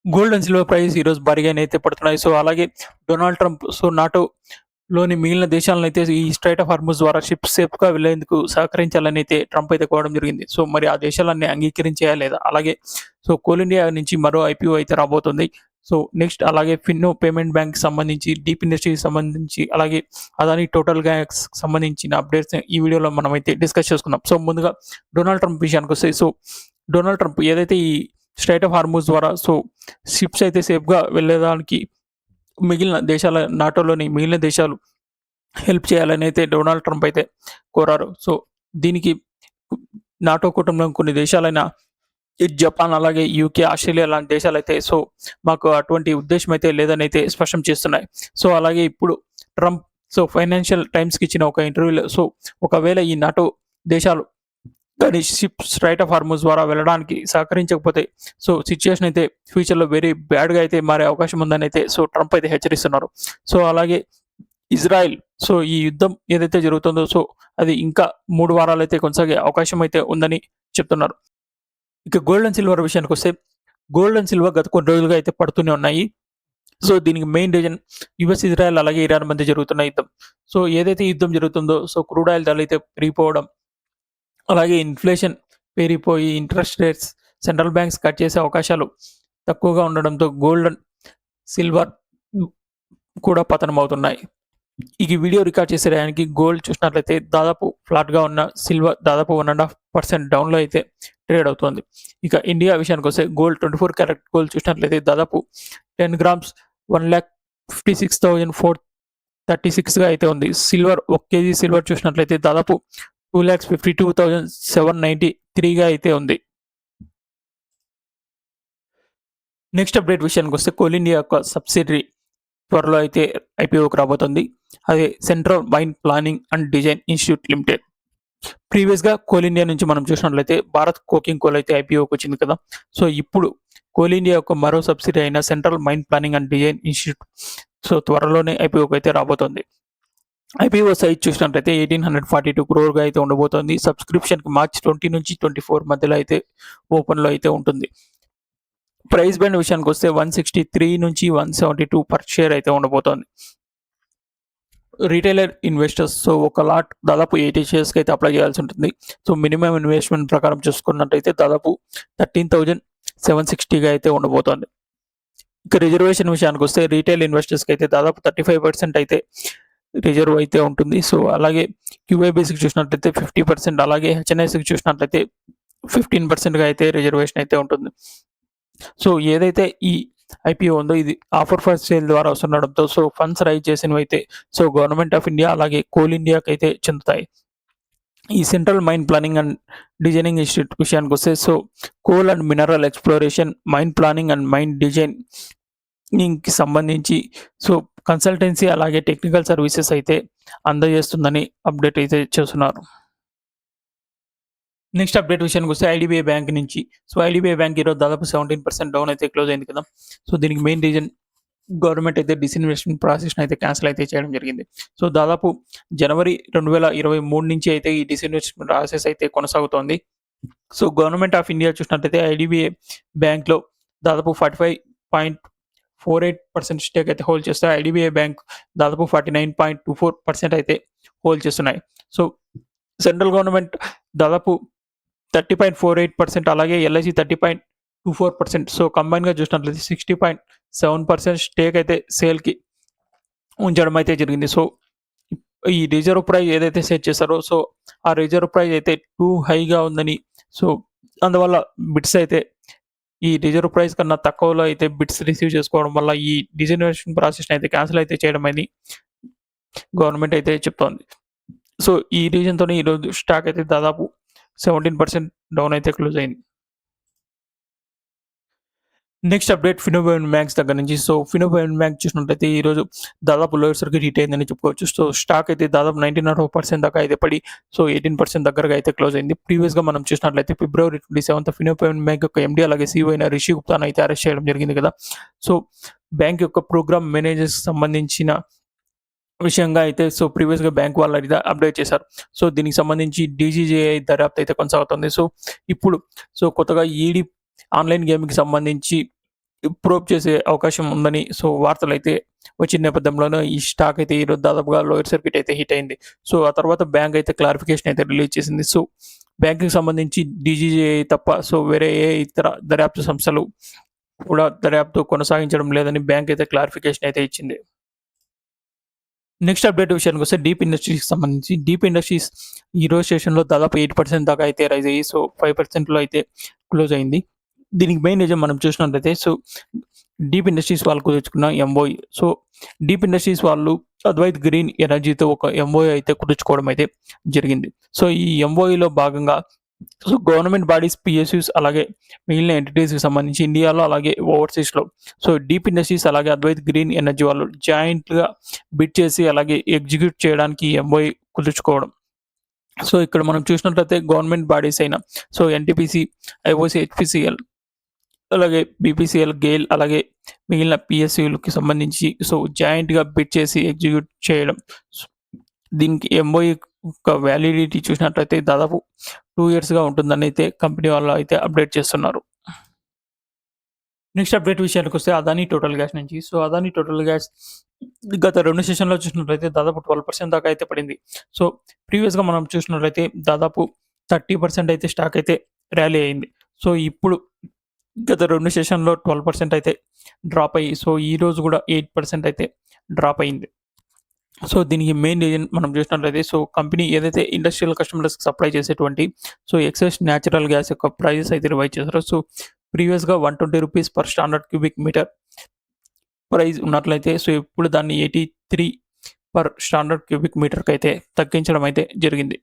Gold and silver price ఈరోజు భారీగానైతే పడుతున్నాయి. So, అలాగే డొనాల్డ్ ట్రంప్ నాటోలోని మిగిలిన దేశాలనైతే ఈ స్ట్రెయిట్ ఆఫ్ హార్ముజ్ ద్వారా షిప్స్ సేఫ్‌గా వెళ్లేందుకు సహకరించాలనైతే ట్రంప్ అయితే కోవడం జరిగింది. సో, మరి ఆ దేశాలన్నీ అంగీకరించాయా లేదా? అలాగే కోల్ ఇండియా నుంచి మరో ఐపీఓ అయితే రాబోతుంది. సో, నెక్స్ట్ అలాగే ఫిన్నో పేమెంట్ బ్యాంక్‌కి సంబంధించి, డీప్ ఇండస్ట్రీకి సంబంధించి, అలాగే అదాని టోటల్ గ్యాస్‌కి సంబంధించిన అప్డేట్స్ ఈ వీడియోలో మనమైతే డిస్కస్ చేసుకుందాం. సో, ముందుగా డొనాల్డ్ ట్రంప్ విషయానికొస్తే డొనాల్డ్ ట్రంప్ ఏదైతే ఈ స్ట్రెయిట్ ఆఫ్ హార్ముజ్ ద్వారా షిప్స్ అయితే సేఫ్‌గా వెళ్ళేదానికి నాటోలోని మిగిలిన దేశాలు హెల్ప్ చేయాలని అయితే డొనాల్డ్ ట్రంప్ అయితే కోరారు. సో, దీనికి నాటో కుటుంబంలో కొన్ని దేశాలైన జపాన్, అలాగే యూకే, ఆస్ట్రేలియా లాంటి దేశాలైతే మాకు అటువంటి ఉద్దేశ్యం అయితే లేదని అయితే స్పష్టం చేస్తున్నాయి. సో, అలాగే ఇప్పుడు ట్రంప్ ఫైనాన్షియల్ టైమ్స్‌కి ఇచ్చిన ఒక ఇంటర్వ్యూలో ఒకవేళ ఈ నాటో దేశాలు కానీ స్ట్రెయిట్ ఆఫ్ హార్ముజ్ ద్వారా వెళ్ళడానికి సహకరించకపోతే సిట్యుయేషన్ అయితే ఫ్యూచర్‌లో వెరీ బ్యాడ్‌గా అయితే మారే అవకాశం ఉందని అయితే ట్రంప్ అయితే హెచ్చరిస్తున్నారు. సో, అలాగే ఇజ్రాయెల్ ఈ యుద్ధం ఏదైతే జరుగుతుందో అది ఇంకా 3 వారాలైతే కొనసాగే అవకాశం అయితే ఉందని చెప్తున్నారు. ఇక గోల్డ్ అండ్ సిల్వర్ విషయానికొస్తే గోల్డ్ అండ్ సిల్వర్ గత కొన్ని రోజులుగా అయితే పడుతూనే ఉన్నాయి. దీనికి మెయిన్ రీజన్ యూఎస్, ఇజ్రాయెల్ అలాగే ఇరాన్ మధ్య జరుగుతున్న యుద్ధం. ఏదైతే యుద్ధం జరుగుతుందో క్రూడ్ ఆయిల్ ధరలైతే పెరిగిపోవడం, అలాగే ఇన్ఫ్లేషన్ పెరిగిపోయి interest rates central banks cut చేసే అవకాశాలు తక్కువగా ఉండడంతో గోల్డ్ అండ్ సిల్వర్ కూడా పతనమవుతున్నాయి. ఈ వీడియో రికార్డ్ చేసే టయానికి గోల్డ్ చూసినట్లయితే దాదాపు ఫ్లాట్‌గా ఉన్న సిల్వర్ దాదాపు 1.5% డౌన్‌లో అయితే ట్రేడ్ అవుతోంది. ఇక ఇండియా విషయానికొస్తే గోల్డ్ 24 క్యారెట్ గోల్డ్ చూసినట్లయితే దాదాపు 10 గ్రామ్స్ 1,56,436గా అయితే ఉంది. సిల్వర్ 1 కేజీ సిల్వర్ చూసినట్లయితే దాదాపు 2,52,793గా అయితే ఉంది. నెక్స్ట్ అప్డేట్ విషయానికొస్తే కోల్ ఇండియా యొక్క సబ్సిడరీ త్వరలో అయితే ఐపీఓకి రాబోతుంది. అదే central mine planning and design institute limited. ప్రీవియస్‌గా కోల్ ఇండియా నుంచి మనం చూసినట్లయితే భారత్ కోకింగ్ కోల్ అయితే ఐపీఓకి వచ్చింది కదా. ఇప్పుడు కోల్ ఇండియా యొక్క మరో సబ్సిడరీ అయిన central mine planning and design institute త్వరలోనే ఐపీఓకి అయితే రాబోతుంది. ఐపీఓ సైజ్ చూసినట్లయితే 1,842 క్రోర్‌గా అయితే ఉండబోతోంది. సబ్స్క్రిప్షన్‌కి మార్చ్ 20 నుంచి 24 మధ్యలో అయితే ఓపెన్‌లో అయితే ఉంటుంది. ప్రైస్ బ్యాండ్ విషయానికొస్తే 163 నుంచి 172 పర్ షేర్ అయితే ఉండబోతోంది. రిటైలర్ ఇన్వెస్టర్స్ ఒక లాట్ దాదాపు 80 షేర్స్‌కి అయితే అప్లై చేయాల్సి ఉంటుంది. మినిమమ్ ఇన్వెస్ట్‌మెంట్ ప్రకారం చూసుకున్నట్టయితే దాదాపు 13,760గా అయితే ఉండబోతోంది. ఇక రిజర్వేషన్ విషయానికొస్తే రీటైల్ ఇన్వెస్టర్స్‌కి అయితే దాదాపు 35% అయితే రిజర్వ్ అయితే ఉంటుంది. అలాగే క్యూఐబీసీకి చూసినట్లయితే 50%, అలాగే హెచ్ఎన్ఐసీకి చూసినట్లయితే 15%గా అయితే రిజర్వేషన్ అయితే ఉంటుంది. ఏదైతే ఈ ఐపీఓ ఉందో ఇది ఆఫర్ ఫర్ సేల్ ద్వారా వస్తుండడంతో ఫండ్స్ రైజ్ చేసినవైతే గవర్నమెంట్ ఆఫ్ ఇండియా అలాగే కోల్ ఇండియాకి అయితే చెందుతాయి. ఈ central mine planning and designing institute విషయానికొస్తే coal and mineral exploration, mine planning and mine డిజైనింగ్‌కి సంబంధించి కన్సల్టెన్సీ అలాగే టెక్నికల్ సర్వీసెస్ అయితే అందజేస్తుందని అప్డేట్ అయితే చేస్తున్నారు. నెక్స్ట్ అప్డేట్ విషయానికొస్తే ఐడీబీఐ బ్యాంక్ నుంచి ఐడీబీఐ బ్యాంక్ ఈరోజు దాదాపు 17% డౌన్ అయితే క్లోజ్ అయింది కదా. దీనికి మెయిన్ రీజన్ గవర్నమెంట్ అయితే డిస్ఇన్వెస్ట్‌మెంట్ ప్రాసెస్‌ని అయితే క్యాన్సిల్ అయితే చేయడం జరిగింది. దాదాపు జనవరి 2023 నుంచి అయితే ఈ డిస్ఇన్వెస్ట్‌మెంట్ ప్రాసెస్ అయితే కొనసాగుతోంది. గవర్నమెంట్ ఆఫ్ ఇండియా చూసినట్లయితే ఐడీబీఐ బ్యాంక్‌లో దాదాపు 45.48% స్టేక్ అయితే హోల్డ్ చేస్తాయి. ఐడీబీఐ బ్యాంక్ దాదాపు 49.24% అయితే హోల్డ్ చేస్తున్నాయి. సెంట్రల్ గవర్నమెంట్ దాదాపు 30.48%, అలాగే ఎల్ఐసి 30.24%. కంబైన్‌గా చూసినట్లయితే 60.7% స్టేక్ అయితే సేల్‌కి ఉంచడం అయితే జరిగింది. ఈ రిజర్వ్ ప్రైస్ ఏదైతే సెట్ చేశారో ఆ రిజర్వ్ ప్రైస్ అయితే టూ హైగా ఉందని అందువల్ల బిడ్స్ అయితే ఈ రిజర్వ్ ప్రైస్ కన్నా తక్కువలో అయితే బిడ్స్ రిసీవ్ చేసుకోవడం వల్ల ఈ డిస్ఇన్వెస్ట్‌మెంట్ ప్రాసెస్‌ని అయితే క్యాన్సిల్ అయితే చేయడం అని గవర్నమెంట్ అయితే చెప్తోంది. ఈ రీజన్‌తోనే ఈరోజు స్టాక్ అయితే దాదాపు 17% డౌన్ అయితే క్లోజ్ అయింది. Next update Fino payment banks దగ్గర నుంచి. ఫినో పేమెంట్ బ్యాంక్ చూసినట్లయితే ఈరోజు దాదాపు లోయర్ సర్క్యూట్ హిట్ అయిందని చెప్పుకోవచ్చు. స్టాక్ అయితే దాదాపు 19.5% దాకా అయితే పడి 18% దగ్గరగా అయితే క్లోజ్ అయింది. ప్రీవియస్‌గా మనం చూసినట్లయితే ఫిబ్రవరి 27 ఫినో పేమెంట్ బ్యాంక్ యొక్క ఎండీ అలాగే సీఈఓ అయిన రిషి గుప్తాను అయితే అరెస్ట్ చేయడం జరిగింది కదా. బ్యాంక్ యొక్క ప్రోగ్రామ్ మేనేజర్స్‌కి సంబంధించిన విషయంగా అయితే ప్రీవియస్‌గా బ్యాంక్ వాళ్ళు అయితే అప్డేట్ చేశారు. దీనికి సంబంధించి డీజీజీఐ దర్యాప్తు అయితే కొనసాగుతుంది. ఇప్పుడు కొత్తగా ఈడీ ఆన్‌లైన్ గేమింగ్‌కి సంబంధించి ప్రోబ్ చేసే అవకాశం ఉందని వార్తలైతే వచ్చిన నేపథ్యంలోనే ఈ స్టాక్ అయితే ఈరోజు దాదాపుగా లోయర్ సర్క్యూట్ అయితే హిట్ అయింది. ఆ తర్వాత బ్యాంక్ అయితే క్లారిఫికేషన్ అయితే రిలీజ్ చేసింది. బ్యాంక్‌కి సంబంధించి డీజీజీఐ తప్ప వేరే ఏ ఇతర దర్యాప్తు సంస్థలు కూడా దర్యాప్తు కొనసాగించడం లేదని బ్యాంక్ అయితే క్లారిఫికేషన్ అయితే ఇచ్చింది. నెక్స్ట్ అప్డేట్ విషయానికొస్తే డీప్ ఇండస్ట్రీస్‌కి సంబంధించి డీప్ ఇండస్ట్రీస్ ఈరోజు సెషన్‌లో దాదాపు 8% దాకా అయితే రైజ్ అయ్యి 5%లో అయితే క్లోజ్ అయింది. దీనికి మెయిన్ రీజన్ మనం చూసినట్లయితే డీప్ ఇండస్ట్రీస్ వాళ్ళు కుదుర్చుకున్న ఎంఓయూ. డీప్ ఇండస్ట్రీస్ వాళ్ళు అద్వైత్ గ్రీన్ ఎనర్జీతో ఒక ఎంఓయూ అయితే కుదుర్చుకోవడం అయితే జరిగింది. ఈ ఎంఓయూలో భాగంగా గవర్నమెంట్ బాడీస్, పిఎస్యూస్ అలాగే మిగిలిన ఎంటిటీస్‌కి సంబంధించి ఇండియాలో అలాగే ఓవర్‌సీస్‌లో డీప్ ఇండస్ట్రీస్ అలాగే అద్వైత్ గ్రీన్ ఎనర్జీ వాళ్ళు జాయింట్‌గా బిడ్ చేసి అలాగే ఎగ్జిక్యూట్ చేయడానికి ఎంఓయూ కుదుర్చుకోవడం. ఇక్కడ మనం చూసినట్లయితే గవర్నమెంట్ బాడీస్ అయిన ఎన్‌టీపీసీ, ఐఓసీ, హెచ్‌పీసీఎల్ అలాగే బీపీసీఎల్, గెయిల్ అలాగే మిగిలిన పిఎస్యూలకి సంబంధించి జాయింట్‌గా బిడ్ చేసి ఎగ్జిక్యూట్ చేయడం. దీనికి ఎంఓయూ యొక్క వ్యాలిడిటీ చూసినట్లయితే దాదాపు 2 ఇయర్స్‌గా ఉంటుందని అయితే కంపెనీ వాళ్ళు అయితే అప్డేట్ చేస్తున్నారు. నెక్స్ట్ అప్డేట్ విషయానికొస్తే అదానీ టోటల్ గ్యాస్ నుంచి. అదానీ టోటల్ గ్యాస్ గత 2 సెషన్‌లో చూసినట్లయితే దాదాపు 12% దాకా అయితే పడింది. ప్రీవియస్‌గా మనం చూసినట్లయితే దాదాపు 30% అయితే స్టాక్ అయితే ర్యాలీ అయింది. ఇప్పుడు గత 2 సెషన్‌లో 12% అయితే డ్రాప్ అయ్యి ఈరోజు కూడా 8% అయితే డ్రాప్ అయింది. దీనికి మెయిన్ రీజన్ మనం చూసినట్లయితే కంపెనీ ఏదైతే ఇండస్ట్రియల్ కస్టమర్స్‌కి సప్లై చేసేటువంటి ఎక్సెస్ న్యాచురల్ గ్యాస్ యొక్క ప్రైజెస్ అయితే రివైజ్ చేశారు. ప్రీవియస్‌గా ₹120 per standard cubic metre price ఉన్నట్లయితే ఇప్పుడు దాన్ని 83 పర్ స్టాండర్డ్ క్యూబిక్ మీటర్‌కి అయితే తగ్గించడం అయితే జరిగింది.